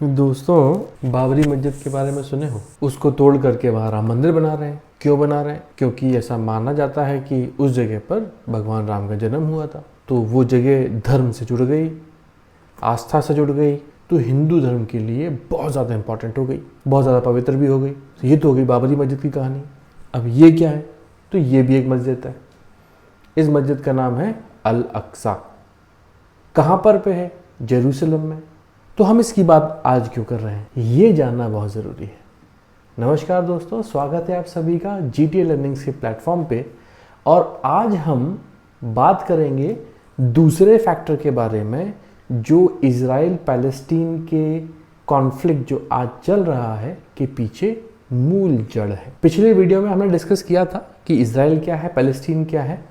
दोस्तों, बाबरी मस्जिद के बारे में सुने हो? उसको तोड़ करके वहाँ राम मंदिर बना रहे हैं। क्यों बना रहे हैं? क्योंकि ऐसा माना जाता है कि उस जगह पर भगवान राम का जन्म हुआ था। तो वो जगह धर्म से जुड़ गई, आस्था से जुड़ गई, तो हिंदू धर्म के लिए बहुत ज़्यादा इंपॉर्टेंट हो गई, बहुत ज़्यादा पवित्र भी हो गई। तो ये तो हो गई बाबरी मस्जिद की कहानी। अब ये क्या है? तो ये भी एक मस्जिद है। इस मस्जिद का नाम है अल अक्सा। कहाँ पर पे है? जेरूसलम में। तो हम इसकी बात आज क्यों कर रहे हैं, ये जानना बहुत ज़रूरी है। नमस्कार दोस्तों, स्वागत है आप सभी का GTA लर्निंग्स के प्लेटफॉर्म पे। और आज हम बात करेंगे दूसरे फैक्टर के बारे में जो इज़राइल पैलेस्टीन के कॉन्फ्लिक्ट जो आज चल रहा है के पीछे मूल जड़ है। पिछले वीडियो में हमने डिस्कस किया था कि इज़राइल क्या है, पैलेस्टीन क्या है,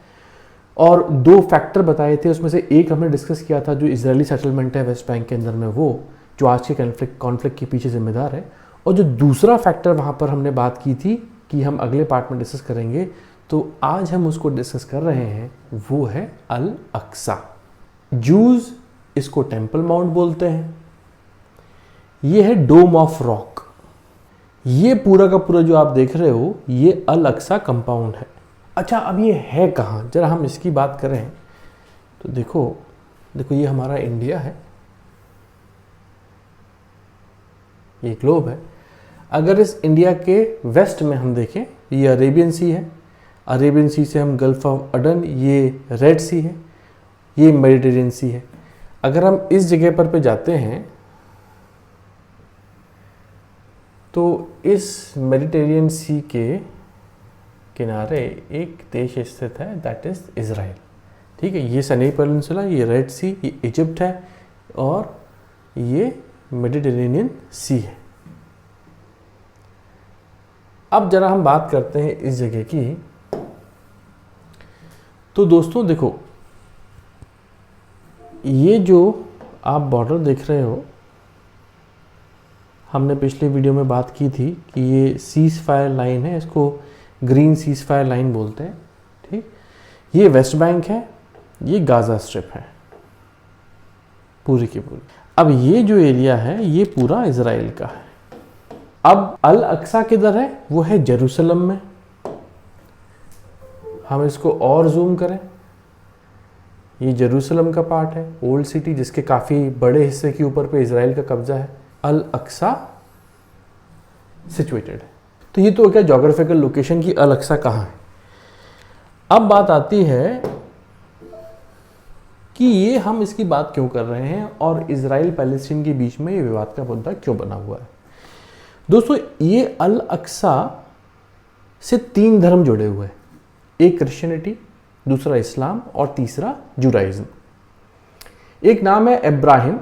और दो फैक्टर बताए थे। उसमें से एक हमने डिस्कस किया था जो इजरायली सेटलमेंट है वेस्ट बैंक के अंदर में, वो जो आज के कॉन्फ्लिक्ट के पीछे जिम्मेदार है। और जो दूसरा फैक्टर वहाँ पर हमने बात की थी कि हम अगले पार्ट में डिस्कस करेंगे, तो आज हम उसको डिस्कस कर रहे हैं, वो है अल अक्सा। जूज इसको टेम्पल माउंट बोलते हैं। ये है डोम ऑफ रॉक। ये पूरा का पूरा जो आप देख रहे हो, ये अल अक्सा कंपाउंड है। अच्छा, अब ये है कहाँ? जरा हम इसकी बात करें तो देखो ये हमारा इंडिया है, ये ग्लोब है। अगर इस इंडिया के वेस्ट में हम देखें, ये अरेबियन सी है। अरेबियन सी से हम गल्फ ऑफ अडन, ये रेड सी है, ये मेडिटेरियन सी है। अगर हम इस जगह पर जाते हैं तो इस मेडिटेरियन सी के किनारे एक देश स्थित है, दैट इज इज़राइल। ठीक है, ये सनी पेनिनसुला, ये रेड सी, ये इजिप्ट है, और ये मेडिटेरेनियन सी है। अब जरा हम बात करते हैं इस जगह की। तो दोस्तों देखो, ये जो आप बॉर्डर देख रहे हो, हमने पिछले वीडियो में बात की थी कि ये सीज फायर लाइन है, इसको ग्रीन सीज फायर लाइन बोलते हैं। ठीक, ये वेस्ट बैंक है, ये गाजा स्ट्रिप है पूरी की पूरी। अब ये जो एरिया है ये पूरा इजराइल का है। अब अल अक्सा किधर है? वो है जेरूसलम में। हम इसको और जूम करें, ये जेरूसलम का पार्ट है, ओल्ड सिटी, जिसके काफ़ी बड़े हिस्से के ऊपर पे इजराइल का कब्जा है। अल अक्सा सिचुएटेड है। तो ये तो क्या ज्योग्राफिकल लोकेशन की अल अक्सा कहाँ है। अब बात आती है कि ये हम इसकी बात क्यों कर रहे हैं और इजराइल पैलेस्टीन के बीच में ये विवाद का मुद्दा क्यों बना हुआ है। दोस्तों, ये अल अक्सा से 3 धर्म जुड़े हुए हैं। एक क्रिश्चियनिटी, दूसरा इस्लाम, और तीसरा जुडाइज्म। एक नाम है अब्राहम।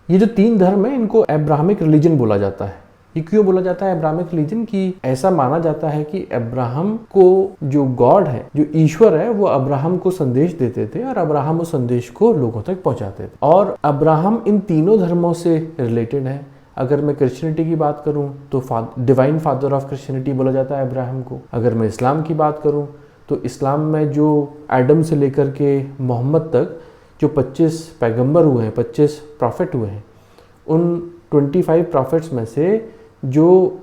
ये जो 3 धर्म है, इनको अब्राहमिक रिलीजन बोला जाता है। ये क्यों बोला जाता है अब्राहमिक रिलीजन? की ऐसा माना जाता है कि अब्राहम को जो गॉड है, जो ईश्वर है, वो अब्राहम को संदेश देते थे और अब्राहम उस संदेश को लोगों तक पहुंचाते थे। और अब्राहम इन तीनों धर्मों से रिलेटेड है। अगर मैं क्रिश्चियनिटी की बात करूं तो डिवाइन फादर ऑफ क्रिश्चियनिटी बोला जाता है अब्राहम को। अगर मैं इस्लाम की बात करूं तो इस्लाम में जो एडम से लेकर के मोहम्मद तक जो 25 पैगंबर हुए हैं, 25 प्रॉफिट हुए हैं, उन 25 प्रॉफिट्स में से जो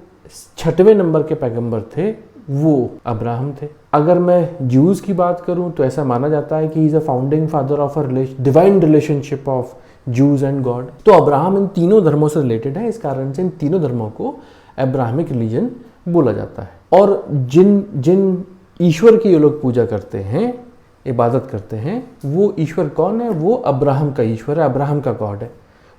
6वें नंबर के पैगंबर थे वो अब्राहम थे। अगर मैं ज्यूज की बात करूं तो ऐसा माना जाता है कि he is a founding father of a divine relationship of Jews and God. तो अब्राहम इन तीनों धर्मों से रिलेटेड है, इस कारण से इन तीनों धर्मों को अब्राहमिक रिलीजन बोला जाता है। और जिन ईश्वर की ये लोग पूजा करते हैं, इबादत करते हैं, वो ईश्वर कौन है? वो अब्राहम का ईश्वर है, अब्राहम का गॉड है।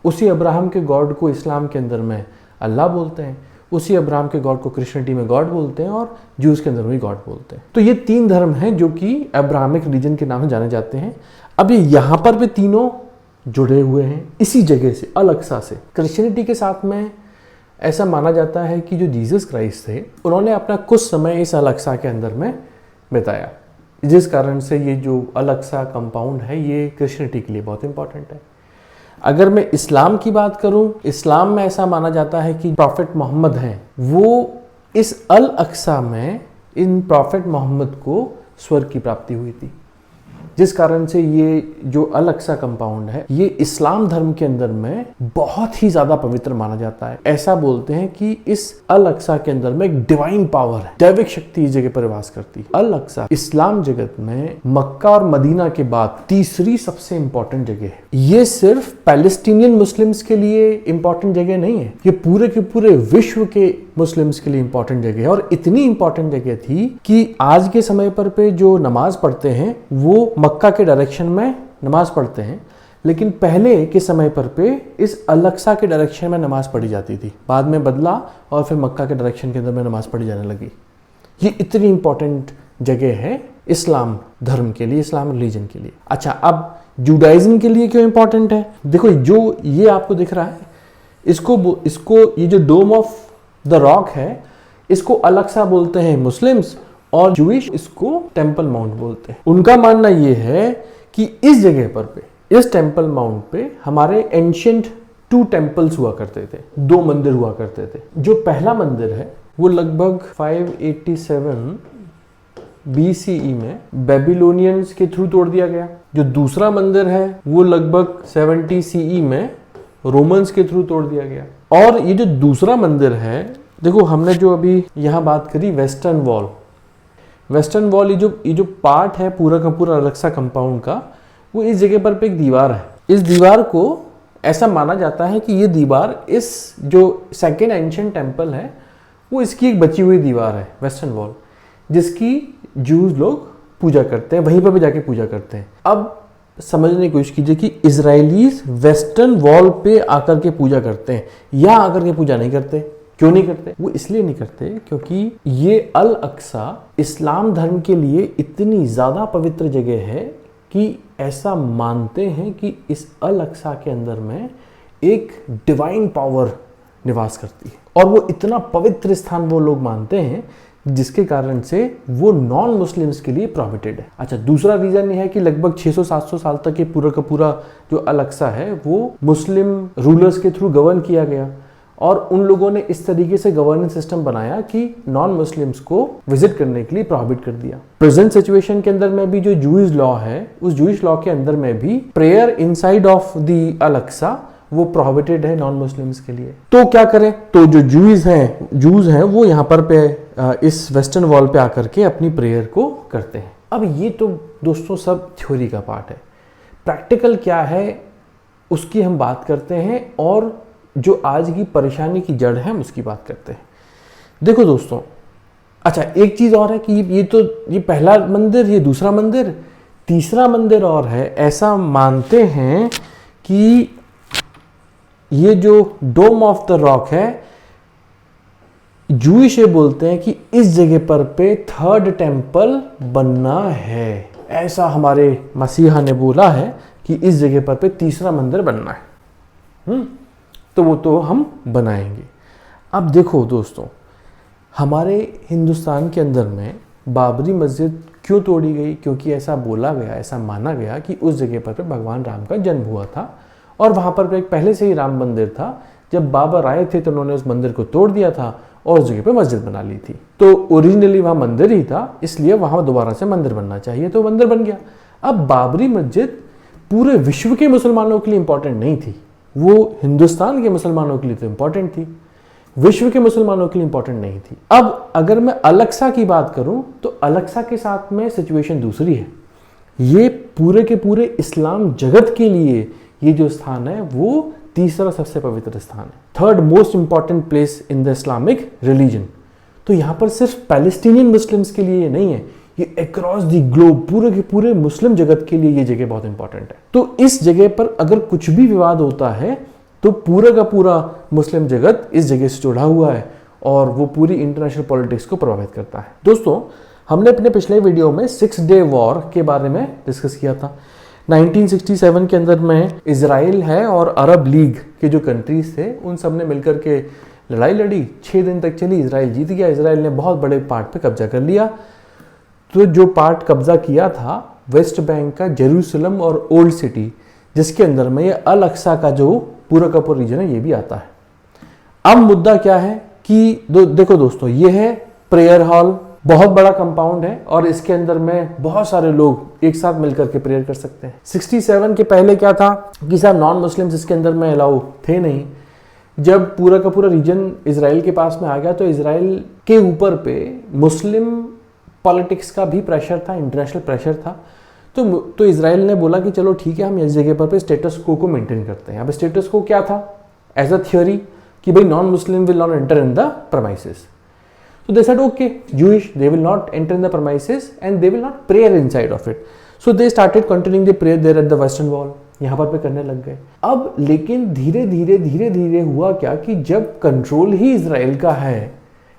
उसी अब्राहम के गॉड को इस्लाम के अंदर में अल्लाह बोलते हैं, उसी अब्राहम के गॉड को क्रिश्चियनिटी में गॉड बोलते हैं, और जूस के अंदर भी गॉड बोलते हैं। तो ये 3 धर्म हैं जो कि अब्राहमिक रिलीजन के नाम से जाने जाते हैं। अब ये यहाँ पर भी तीनों जुड़े हुए हैं इसी जगह से, अल अक्सा से। क्रिश्चियनिटी के साथ में ऐसा माना जाता है कि जो जीसस क्राइस्ट थे, उन्होंने अपना कुछ समय इस अल अक्सा के अंदर में बिताया, जिस कारण से ये जो अल अक्सा कंपाउंड है ये क्रिश्चियनिटी के लिए बहुत इंपॉर्टेंट है। अगर मैं इस्लाम की बात करूं, इस्लाम में ऐसा माना जाता है कि प्रॉफिट मोहम्मद हैं, वो इस अल अक्सा में इन प्रॉफिट मोहम्मद को स्वर्ग की प्राप्ति हुई थी। जिस कारण से ये जो अल अक्सा कंपाउंड है ये इस्लाम धर्म के अंदर में बहुत ही ज्यादा पवित्र माना जाता है। ऐसा बोलते हैं कि इस अल अक्सा के अंदर में एक डिवाइन पावर है, दैविक शक्ति इस जगह पर वास करती है। अल अक्सा इस्लाम जगत में मक्का और मदीना के बाद तीसरी सबसे इंपॉर्टेंट जगह है। ये सिर्फ पैलेस्टीनियन मुस्लिम्स के लिए इंपॉर्टेंट जगह नहीं है, ये पूरे के पूरे विश्व के मुस्लिम्स के लिए इंपॉर्टेंट जगह है। और इतनी इंपॉर्टेंट जगह थी कि आज के समय पर पे जो नमाज पढ़ते हैं वो मक्का के डायरेक्शन में नमाज पढ़ते हैं, लेकिन पहले के समय पर पे इस अल अक्सा के डायरेक्शन में नमाज पढ़ी जाती थी। बाद में बदला और फिर मक्का के डायरेक्शन के अंदर में नमाज पढ़ी जाने लगी। ये इतनी इंपॉर्टेंट जगह है इस्लाम धर्म के लिए, इस्लाम रिलीजन के लिए। अच्छा, अब जुडाइज्म के लिए क्यों इंपॉर्टेंट है? देखो, जो ये आपको दिख रहा है इसको ये जो डोम ऑफ द रॉक है इसको अल अक्सा बोलते हैं मुस्लिम्स, और जूइश इसको टेंपल माउंट बोलते हैं। उनका मानना ये है कि इस जगह पर पे, इस टेंपल माउंट पे हमारे एंशिएंट 2 टेंपल्स हुआ करते थे, 2 मंदिर हुआ करते थे। जो पहला मंदिर है वो लगभग 587 BCE में बेबीलोनियंस के थ्रू तोड़ दिया गया। जो दूसरा मंदिर है वो लगभग 70 CE में रोमन्स के थ्रू तोड़ दिया गया। और ये जो दूसरा मंदिर है, देखो हमने जो अभी यहाँ बात करी वेस्टर्न वॉल, ये जो पार्ट है पूरा का पूरा अल अक्सा कंपाउंड का, वो इस जगह पर पे एक दीवार है। इस दीवार को ऐसा माना जाता है कि ये दीवार इस जो सेकेंड एंशिएंट टेंपल है वो इसकी एक बची हुई दीवार है, वेस्टर्न वॉल, जिसकी जूस लोग पूजा करते हैं, वहीं पर भी जाके पूजा करते हैं। अब समझने की कोशिश कीजिए कि इजरायलीज वेस्टर्न वॉल पे आकर के पूजा करते हैं या आकर के पूजा नहीं करते। क्यों नहीं करते? वो इसलिए नहीं करते क्योंकि ये अल अक्सा इस्लाम धर्म के लिए इतनी ज़्यादा पवित्र जगह है कि ऐसा मानते हैं कि इस अल अक्सा के अंदर में एक डिवाइन पावर निवास करती है, और वो इतना पवित्र स्थान वो लोग मानते हैं जिसके कारण से वो नॉन मुस्लिम्स के लिए प्रोहिबिटेड है। अच्छा, दूसरा रीज़न ये है कि लगभग 600-700 साल तक ये पूरा का पूरा जो अल अक्सा है वो मुस्लिम रूलर्स के थ्रू गवर्न किया गया, और उन लोगों ने इस तरीके से गवर्नेंस सिस्टम बनाया कि नॉन मुस्लिम्स को विजिट करने के लिए प्रोहिबिट कर दिया। प्रेजेंट सिचुएशन के अंदर में भी जो जूइश लॉ है, उस जूइश लॉ के अंदर में भी प्रेयर इनसाइड ऑफ द अल अक्सा वो प्रोहिबिटेड है नॉन मुस्लिम्स के लिए। तो क्या करें? तो जो जूज हैं वो यहाँ पर पे इस वेस्टर्न वॉल पे आकर के अपनी प्रेयर को करते हैं। अब ये तो दोस्तों सब थ्योरी का पार्ट है। प्रैक्टिकल क्या है उसकी हम बात करते हैं, और जो आज की परेशानी की जड़ है हम उसकी बात करते हैं। देखो दोस्तों, अच्छा एक चीज़ और है कि ये पहला मंदिर, ये दूसरा मंदिर, तीसरा मंदिर और है। ऐसा मानते हैं कि ये जो डोम ऑफ द रॉक है, जूइश ये बोलते हैं कि इस जगह पर पे 3rd टेंपल बनना है। ऐसा हमारे मसीहा ने बोला है कि इस जगह पर पे तीसरा मंदिर बनना है। तो वो तो हम बनाएंगे। अब देखो दोस्तों, हमारे हिंदुस्तान के अंदर में बाबरी मस्जिद क्यों तोड़ी गई? क्योंकि ऐसा बोला गया, ऐसा माना गया कि उस जगह पर भगवान राम का जन्म हुआ था, और वहाँ पर एक पहले से ही राम मंदिर था। जब बाबर आए थे तो उन्होंने उस मंदिर को तोड़ दिया था और उस जगह पे मस्जिद बना ली थी। तो ओरिजिनली वहाँ मंदिर ही था, इसलिए वहाँ दोबारा से मंदिर बनना चाहिए, तो मंदिर बन गया। अब बाबरी मस्जिद पूरे विश्व के मुसलमानों के लिए इंपॉर्टेंट नहीं थी, वो हिंदुस्तान के मुसलमानों के लिए तो इंपॉर्टेंट थी, विश्व के मुसलमानों के लिए इंपॉर्टेंट नहीं थी। अब अगर मैं अल अक्सा की बात करूं तो अल अक्सा के साथ में सिचुएशन दूसरी है। ये पूरे के पूरे इस्लाम जगत के लिए ये जो स्थान है वो तीसरा सबसे पवित्र स्थान है, 3rd most important place in the Islamic religion. तो यहाँ पर सिर्फ पैलेस्टीनियन मुस्लिम्स के लिए नहीं है, ये अक्रॉस द ग्लोब पूरे के पूरे मुस्लिम जगत के लिए ये जगह बहुत इंपॉर्टेंट है। तो इस जगह पर अगर कुछ भी विवाद होता है तो पूरा का पूरा मुस्लिम जगत इस जगह से जुड़ा हुआ है, और वो पूरी इंटरनेशनल पॉलिटिक्स को प्रभावित करता है। दोस्तों, हमने अपने पिछले वीडियो में 6 डे वॉर के बारे में डिस्कस किया था। 1967 के अंदर में इजराइल है और अरब लीग के जो कंट्रीज थे उन सब ने मिलकर के लड़ाई लड़ी, 6 दिन तक चली, इजराइल जीत गया। इजराइल ने बहुत बड़े पार्ट पे कब्जा कर लिया। तो जो पार्ट कब्जा किया था वेस्ट बैंक का जेरूसलम और ओल्ड सिटी, जिसके अंदर में ये अल अक्सा का जो पूरा का पूरा रीजन है ये भी आता है। अब मुद्दा क्या है कि देखो दोस्तों, ये है प्रेयर हॉल, बहुत बड़ा कंपाउंड है और इसके अंदर में बहुत सारे लोग एक साथ मिलकर के प्रेयर कर सकते हैं। 67 के पहले क्या था कि साहब नॉन मुस्लिम्स इसके अंदर में अलाउ थे नहीं। जब पूरा का पूरा रीजन इजराइल के पास में आ गया तो इजराइल के ऊपर पे मुस्लिम पॉलिटिक्स का भी प्रेशर था, इंटरनेशनल प्रेशर था। तो इजराइल ने बोला कि चलो ठीक है, हम इस जगह पर पे स्टेटस को मेंटेन करते हैं। अब स्टेटस को क्या था एज अ थियोरी कि भाई non Muslim will not enter in the premises. So they said, okay, Jewish, they will not enter in the premises and they will not pray inside of it. So they started continuing the prayer there at the western wall. यहाँ पर पे करने लग गए। अब लेकिन धीरे धीरे हुआ क्या कि जब कंट्रोल ही इजराइल का है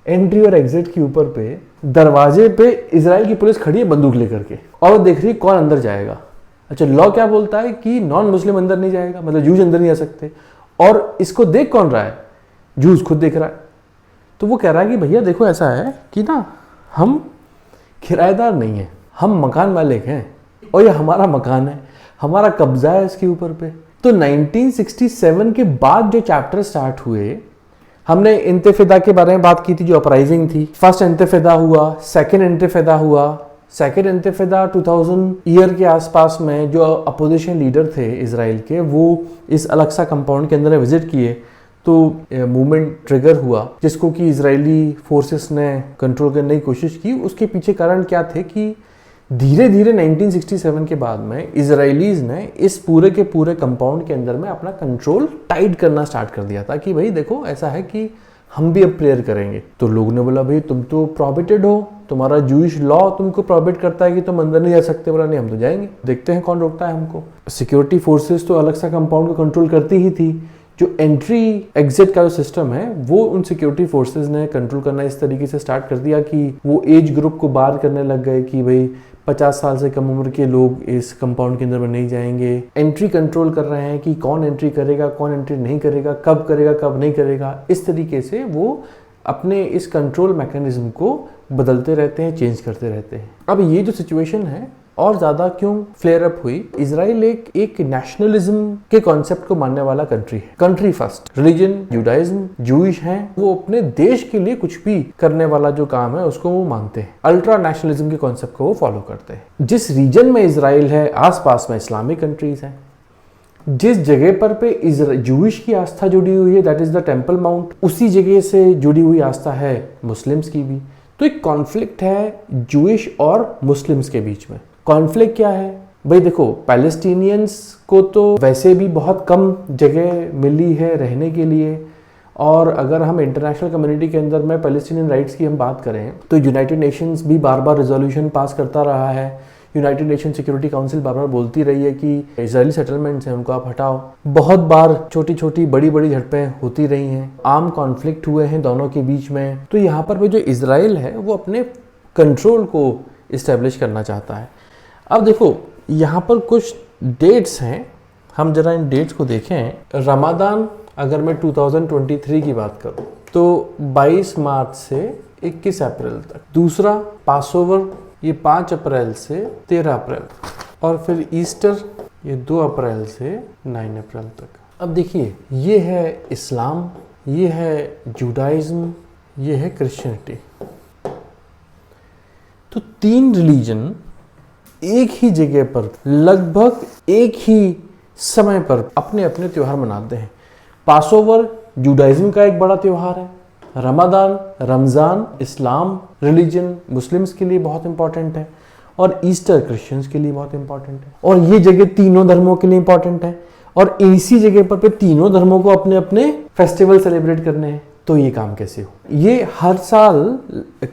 एंट्री और एग्जिट के ऊपर पे, दरवाजे पे इजराइल की पुलिस खड़ी है बंदूक लेकर के और देख रही है कौन अंदर जाएगा। अच्छा, लॉ क्या बोलता है कि नॉन मुस्लिम अंदर नहीं जाएगा, मतलब जूज अंदर नहीं आ सकते। और इसको देख कौन रहा है? जूज खुद देख रहा है। तो वो कह रहा है कि भैया देखो ऐसा है कि ना, हम किराएदार नहीं हैं, हम मकान मालिक हैं और ये हमारा मकान है, हमारा कब्जा है इसके ऊपर पे। तो 1967 के बाद जो चैप्टर स्टार्ट हुए, हमने इंतफादा के बारे में बात की थी, जो अपराइजिंग थी। फर्स्ट इंतफादा हुआ, सेकंड इंतफादा हुआ। सेकंड इंतफादा 2000 ईयर के आसपास में जो अपोजिशन लीडर थे इजराइल के, वो इस अल-अक्सा कंपाउंड के अंदर विजिट किए तो मूवमेंट ट्रिगर हुआ, जिसको कि इजरायली फोर्सेस ने कंट्रोल करने की कोशिश की। उसके पीछे कारण क्या थे कि धीरे धीरे 1967 के बाद में इजरायलीज ने इस पूरे के पूरे कंपाउंड के अंदर में अपना कंट्रोल टाइट करना स्टार्ट कर दिया था कि भाई देखो ऐसा है कि हम भी अब प्रेयर करेंगे। तो लोग ने बोला भाई तुम तो प्रोहिबिटेड हो, तुम्हारा जूइश लॉ तुमको प्रोहिबिट करता है कि तुम अंदर नहीं जा सकते। बोला नहीं, हम तो जाएंगे, देखते हैं कौन रोकता है हमको। सिक्योरिटी फोर्सेस तो अलग सा कंपाउंड को कंट्रोल करती ही थी। जो एंट्री एग्जिट का जो सिस्टम है वो उन सिक्योरिटी फोर्सेस ने कंट्रोल करना इस तरीके से स्टार्ट कर दिया कि वो एज ग्रुप को बाहर करने लग गए कि भाई 50 साल से कम उम्र के लोग इस कंपाउंड के अंदर में नहीं जाएंगे। एंट्री कंट्रोल कर रहे हैं कि कौन एंट्री करेगा, कौन एंट्री नहीं करेगा, कब नहीं करेगा। इस तरीके से वो अपने इस कंट्रोल मैकेनिज्म को बदलते रहते हैं, चेंज करते रहते हैं। अब ये जो सिचुएशन है और ज़्यादा क्यों फ्लेयर अप हुई? इजराइल एक नेशनलिज्म के कॉन्सेप्ट को मानने वाला कंट्री है। Country first, religion Judaism, Jewish हैं, वो अपने देश के लिए कुछ भी करने वाला जो काम है उसको वो मानते हैं। अल्ट्रा नेशनलिज्म के कॉन्सेप्ट को वो फॉलो करते हैं। जिस रीजन में इजराइल है आसपास में इस्लामिक कंट्रीज हैं। जिस जगह पर पे जूइश की आस्था जुड़ी हुई है, that is the temple mount, उसी जगह से जुड़ी हुई आस्था है मुस्लिम्स की भी। तो एक कॉन्फ्लिक्ट है जूइश और मुस्लिम्स के बीच में। कॉन्फ्लिक्ट क्या है भाई? देखो, पैलेस्टीनियंस को तो वैसे भी बहुत कम जगह मिली है रहने के लिए, और अगर हम इंटरनेशनल कम्युनिटी के अंदर में पैलेस्टीनियन राइट्स की हम बात करें तो यूनाइटेड नेशंस भी बार बार रेजोल्यूशन पास करता रहा है। यूनाइटेड नेशन सिक्योरिटी काउंसिल बार बार बोलती रही है कि इजरायली सेटलमेंट्स हैं उनको आप हटाओ। बहुत बार छोटी छोटी बड़ी बड़ी झड़पें होती रही हैं, आर्म कॉन्फ्लिक्ट हुए हैं दोनों के बीच में। तो यहाँ पर भी जो इजराइल है वो अपने कंट्रोल को इस्टेब्लिश करना चाहता है। अब देखो यहाँ पर कुछ डेट्स हैं, हम जरा इन डेट्स को देखें। रमादान अगर मैं 2023 की बात करूँ तो 22 मार्च से 21 अप्रैल तक। दूसरा पासओवर ये 5 अप्रैल से 13 अप्रैल तक। और फिर ईस्टर ये 2 अप्रैल से 9 अप्रैल तक। अब देखिए, ये है इस्लाम, ये है जुडाइज्म, ये है क्रिश्चियनिटी। तो 3 रिलीजन एक ही जगह पर लगभग एक ही समय पर अपने अपने त्यौहार मनाते हैं। पासओवर जुडाइज्म का एक बड़ा त्यौहार है। रमजान रमज़ान इस्लाम रिलीजन मुस्लिम्स के लिए बहुत इंपॉर्टेंट है, और ईस्टर क्रिश्चियंस के लिए बहुत इंपॉर्टेंट है। और ये जगह तीनों धर्मों के लिए इंपॉर्टेंट है, और इसी जगह पर तीनों धर्मों को अपने अपने फेस्टिवल सेलिब्रेट करने हैं। तो ये काम कैसे हो? ये हर साल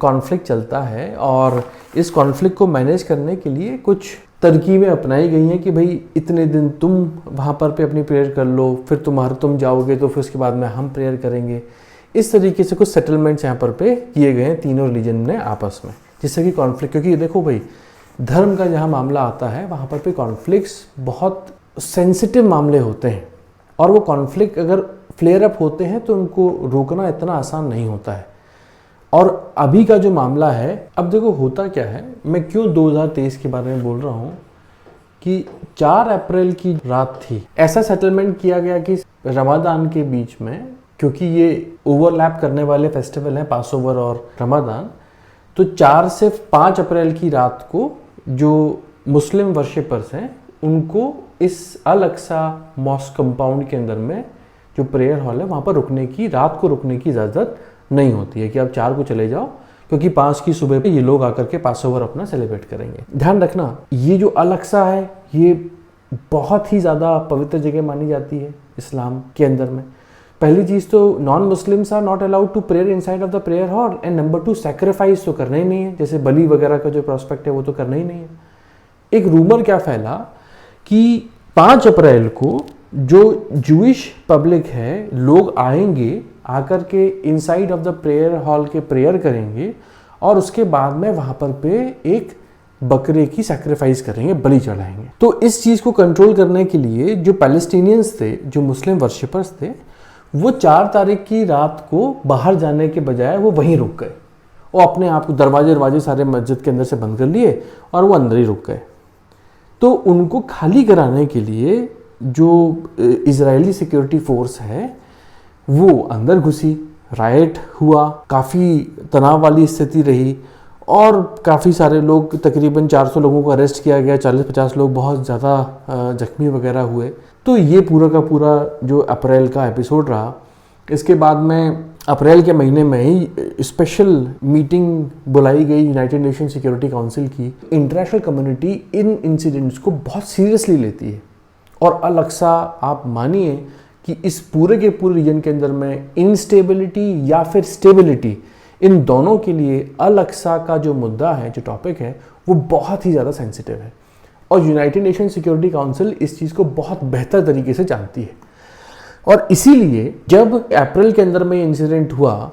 कॉन्फ्लिक्ट चलता है, और इस कॉन्फ्लिक्ट को मैनेज करने के लिए कुछ तरकीबें अपनाई गई हैं कि भाई इतने दिन तुम वहाँ पर पे अपनी प्रेयर कर लो, फिर तुम जाओगे तो फिर उसके बाद में हम प्रेयर करेंगे। इस तरीके से कुछ सेटलमेंट्स यहाँ पर पे किए गए हैं तीनों रिलीजन ने आपस में, जिससे कि कॉन्फ्लिक्ट, क्योंकि देखो भाई धर्म का जहाँ मामला आता है वहाँ पर पे कॉन्फ्लिक्ट्स बहुत सेंसिटिव मामले होते हैं, और वो कॉन्फ्लिक्ट अगर फ्लेयर अप होते हैं तो उनको रोकना इतना आसान नहीं होता है। और अभी का जो मामला है, अब देखो होता क्या है, मैं क्यों 2023 के बारे में बोल रहा हूँ कि 4 अप्रैल की रात थी, ऐसा सेटलमेंट किया गया कि रमज़ान के बीच में, क्योंकि ये ओवरलैप करने वाले फेस्टिवल हैं पासओवर और रमज़ान, तो 4 से 5 अप्रैल की रात को जो मुस्लिम वर्शिपर्स हैं उनको इस अल अक्सा मॉस्क कंपाउंड के अंदर में जो प्रेयर हॉल है वहाँ पर रात को रुकने की इजाज़त नहीं होती है कि आप 4 को चले जाओ, क्योंकि 5 की सुबह पे ये लोग आकर के पास ओवर अपना सेलिब्रेट करेंगे। ध्यान रखना, ये जो अल अक्सा है ये बहुत ही ज़्यादा पवित्र जगह मानी जाती है इस्लाम के अंदर में। पहली चीज़ तो non Muslims are not allowed to prayer inside of the prayer hall, and number 2 sacrifice तो करना ही नहीं है, जैसे बलि वगैरह का जो प्रोस्पेक्ट है वो तो करना ही नहीं है। एक रूमर क्या फैला कि 5 अप्रैल को जो जूइश पब्लिक है लोग आएंगे, आकर के inside of the prayer hall के प्रेयर करेंगे और उसके बाद में वहाँ पर पे एक बकरे की सैक्रिफाइस करेंगे, बलि चढ़ाएंगे। तो इस चीज़ को कंट्रोल करने के लिए जो पैलेस्टीनियंस थे, जो मुस्लिम वर्शिपर्स थे, वो 4 तारीख की रात को बाहर जाने के बजाय वो वहीं रुक गए। वो अपने आप को दरवाजे सारे मस्जिद के अंदर से बंद कर लिए और वो अंदर ही रुक गए। तो उनको खाली कराने के लिए जो इजरायली सिक्योरिटी फोर्स है वो अंदर घुसी, राइट हुआ, काफ़ी तनाव वाली स्थिति रही और काफ़ी सारे लोग, तकरीबन 400 लोगों को अरेस्ट किया गया, 40-50 लोग बहुत ज़्यादा जख्मी वगैरह हुए। तो ये पूरा का पूरा जो अप्रैल का एपिसोड रहा। इसके बाद में अप्रैल के महीने में ही स्पेशल मीटिंग बुलाई गई यूनाइटेड नेशन सिक्योरिटी काउंसिल की। इंटरनेशनल कम्युनिटी इन इंसिडेंट्स को बहुत सीरियसली लेती है और अल अक्सा, आप मानिए कि इस पूरे के पूरे रीजन के अंदर में इंस्टेबिलिटी या फिर स्टेबिलिटी, इन दोनों के लिए अल अक्सा का जो मुद्दा है, जो टॉपिक है, वो बहुत ही ज़्यादा सेंसिटिव है और यूनाइटेड नेशन सिक्योरिटी काउंसिल इस चीज़ को बहुत बेहतर तरीके से जानती है। और इसीलिए जब अप्रैल के अंदर में इंसिडेंट हुआ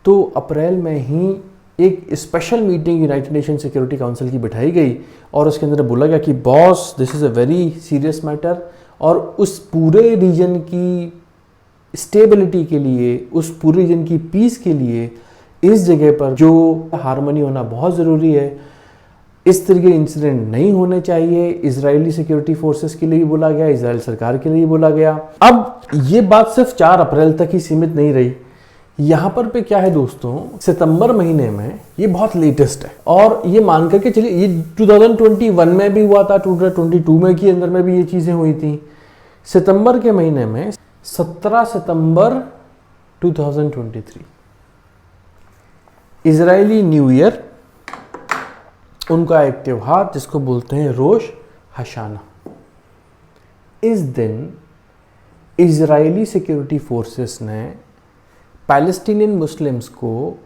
तो अप्रैल में ही एक special meeting United nation security council की बिठाई गई और उसके अंदर बोला गया कि boss, this is a very serious matter, और उस पूरे रीजन की स्टेबिलिटी के लिए, उस पूरे रीजन की पीस के लिए इस जगह पर जो हार्मनी होना बहुत ज़रूरी है। इस तरह के इंसिडेंट नहीं होने चाहिए। इजरायली सिक्योरिटी फोर्सेस के लिए भी बोला गया, इजराइल सरकार के लिए भी बोला गया। अब ये बात सिर्फ 4 अप्रैल तक ही सीमित नहीं रही। यहाँ पर पे क्या है दोस्तों, सितंबर महीने में, ये बहुत लेटेस्ट है और ये मान करके चलिए ये 2021 में भी हुआ था, 2022 में के अंदर में भी ये चीज़ें हुई थी। सितंबर के महीने में 17 सितंबर 2023 इजरायली न्यू ईयर, उनका एक त्यौहार जिसको बोलते हैं रोश हशाना। इस दिन इजरायली सिक्योरिटी फोर्सेस ने पैलेस्टीनियन मुस्लिम्स को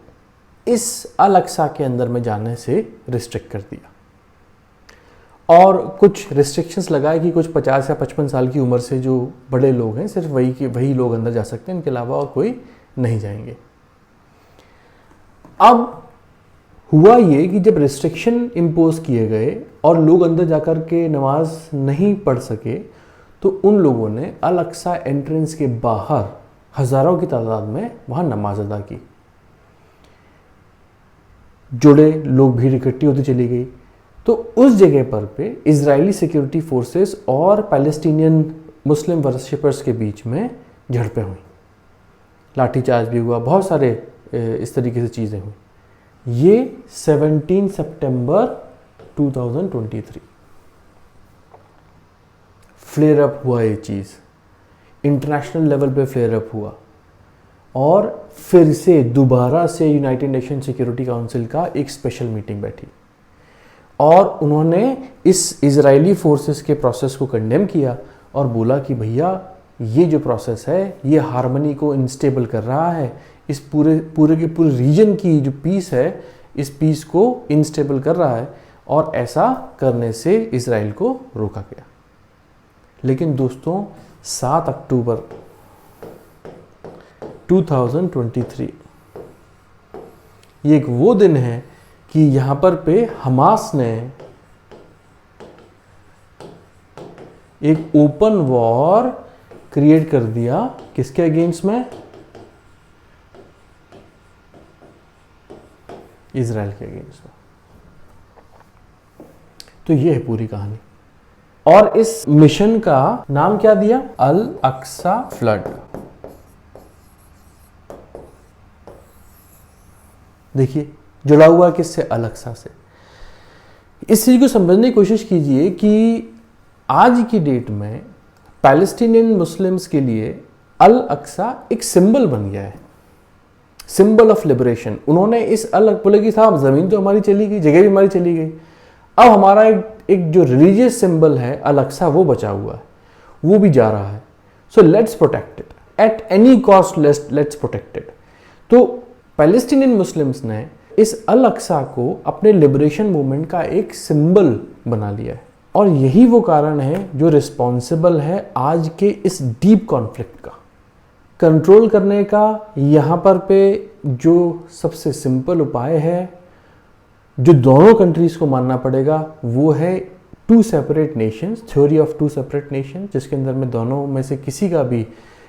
इस अल अक्सा के अंदर में जाने से रिस्ट्रिक्ट कर दिया और कुछ रिस्ट्रिक्शंस लगाए कि कुछ 50 या 55 साल की उम्र से जो बड़े लोग हैं सिर्फ वही लोग अंदर जा सकते हैं, इनके अलावा और कोई नहीं जाएंगे। अब हुआ ये कि जब रिस्ट्रिक्शन इम्पोज किए गए और लोग अंदर जाकर के नमाज नहीं पढ़ सके तो उन लोगों ने अल अक्सा एंट्रेंस के बाहर हज़ारों की तादाद में वहाँ नमाज अदा की। जुड़े लोग, भीड़ इकट्ठी होती चली गई। तो उस जगह पर पे इजरायली सिक्योरिटी फोर्सेस और पैलेस्टीनियन मुस्लिम वर्शिपर्स के बीच में झड़पें हुई, लाठीचार्ज भी हुआ, बहुत सारे इस तरीके से चीज़ें हुई। ये 17 सितंबर 2023 फ्लेयर अप हुआ, ये चीज़ इंटरनेशनल लेवल पे फ्लेयर अप हुआ और फिर से दोबारा से यूनाइटेड नेशन सिक्योरिटी काउंसिल का एक स्पेशल मीटिंग बैठी और उन्होंने इस इजरायली फोर्सेस के प्रोसेस को कंडेम किया और बोला कि भैया ये जो प्रोसेस है ये हार्मनी को इनस्टेबल कर रहा है, इस पूरे के पूरे रीजन की जो पीस है इस पीस को इनस्टेबल कर रहा है और ऐसा करने से इजराइल को रोका गया। लेकिन दोस्तों 7 अक्टूबर 2023 ये एक वो दिन है कि यहाँ पर पे हमास ने एक ओपन वॉर क्रिएट कर दिया। किसके अगेंस्ट में? इजराइल के अगेंस्ट में। तो ये है पूरी कहानी और इस मिशन का नाम क्या दिया? अल अक्सा फ्लड। देखिए जुड़ा हुआ किससे? अल अक्सा से। इस चीज़ को समझने की कोशिश कीजिए कि आज की डेट में पैलेस्टीनियन मुस्लिम्स के लिए अल अक्सा एक सिंबल बन गया है, सिंबल ऑफ लिबरेशन। उन्होंने इस बोले कि साहब ज़मीन तो हमारी चली गई, जगह भी हमारी चली गई, अब हमारा एक जो रिलीजियस सिंबल है अल अक्सा वो बचा हुआ है, वो भी जा रहा है। So let's protect it at any cost, let's protect it. तो पैलेस्टीनियन मुस्लिम्स ने इस अल अक्सा को अपने लिबरेशन मूवमेंट का एक सिंबल बना लिया है, और यही वो कारण है जो रिस्पॉन्सिबल है आज के इस डीप कॉन्फ्लिक्ट का कंट्रोल करने का। यहाँ पर पे जो सबसे सिंपल उपाय है जो दोनों कंट्रीज को मानना पड़ेगा वो है two separate nations, theory of two separate nation, जिसके अंदर में दोनों में से किसी का भी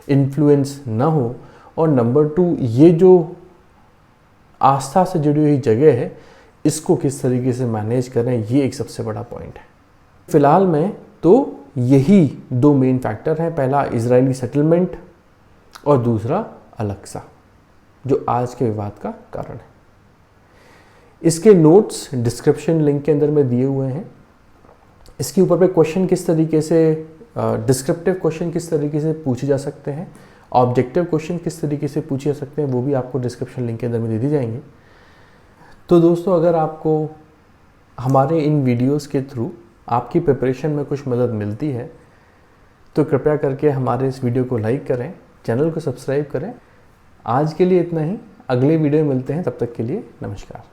इन्फ्लुएंस ना हो। और नंबर 2, ये जो आस्था से जुड़ी हुई जगह है इसको किस तरीके से मैनेज करें, ये एक सबसे बड़ा पॉइंट है। फिलहाल में तो यही 2 मेन फैक्टर हैं, पहला इजरायली सेटलमेंट और दूसरा अल अक्सा, जो आज के विवाद का कारण है। इसके नोट्स डिस्क्रिप्शन लिंक के अंदर में दिए हुए हैं। इसके ऊपर पे क्वेश्चन किस तरीके से, डिस्क्रिप्टिव क्वेश्चन किस तरीके से पूछे जा सकते हैं, ऑब्जेक्टिव क्वेश्चन किस तरीके से पूछे जा सकते हैं, वो भी आपको डिस्क्रिप्शन लिंक के अंदर में दे दी जाएंगे। तो दोस्तों, अगर आपको हमारे इन वीडियोस के थ्रू आपकी प्रिपरेशन में कुछ मदद मिलती है तो कृपया करके हमारे इस वीडियो को लाइक करें, चैनल को सब्सक्राइब करें। आज के लिए इतना ही, अगले वीडियो में मिलते हैं, तब तक के लिए नमस्कार।